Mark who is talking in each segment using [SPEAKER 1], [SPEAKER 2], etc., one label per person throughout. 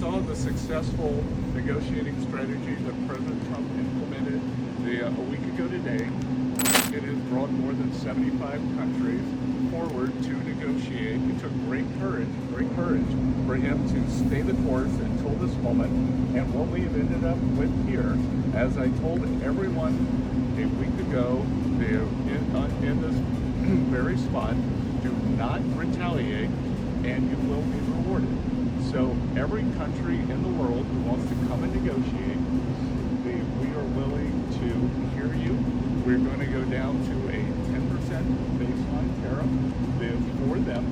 [SPEAKER 1] saw the successful negotiating strategy that President Trump implemented a week ago today. It has brought more than 75 countries forward to negotiate. It took great courage for him to stay the course until this moment. And what we have ended up with here, as I told everyone a week ago, in this very spot, do not retaliate and you will be rewarded. So every country in the world who wants to come and negotiate, we are willing to hear you. We're going to go down to a 10% baseline tariff for them,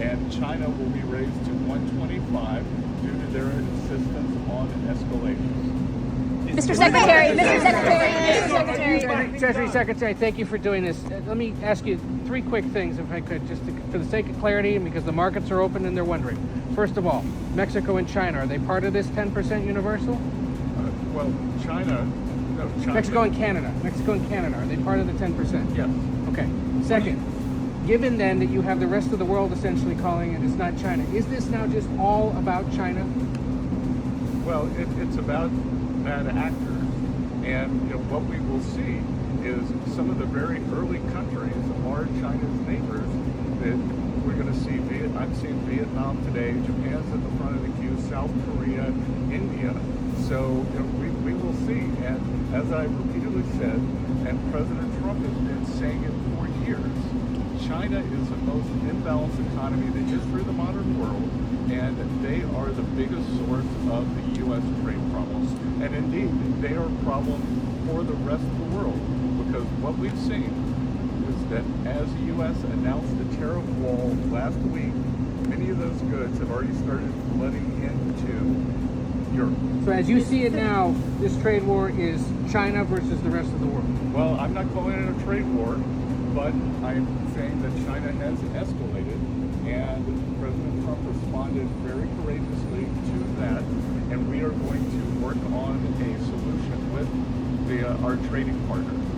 [SPEAKER 1] and China will be raised to 125 due to their insistence on escalation.
[SPEAKER 2] Mr. Secretary,
[SPEAKER 3] Treasury Secretary, thank you for doing this. Let me ask you three quick things, if I could, just for the sake of clarity and because the markets are open and they're wondering. First of all, Mexico and China, are they part of this 10% universal?
[SPEAKER 1] Well, China.
[SPEAKER 3] Mexico and Canada, are they part of the 10%?
[SPEAKER 1] Yes.
[SPEAKER 3] Okay. Second, given then that you have the rest of the world essentially calling it, it's not China, is this now just all about China?
[SPEAKER 1] Well, it's about bad actors, and what we will see is some of the very early countries are China's neighbors. That we're going to see. I'm seeing Vietnam today. Japan's at the front of the queue. South Korea, India. So we will see. And as I repeatedly said, and President Trump has been saying it for years, China is the most imbalanced economy in the history of the modern world, and they are the biggest source of the U.S. trade problems. And indeed, they are a problem for the rest of the world, because what we've seen is that as the U.S. announced the tariff wall last week, many of those goods have already started flooding into Europe.
[SPEAKER 3] So as you see it now, this trade war is China versus the rest of the world.
[SPEAKER 1] Well, I'm not calling it a trade war, but I'm saying that China has escalated, and President Trump responded very courageously to that, and we are going to work on a solution with our trading partners.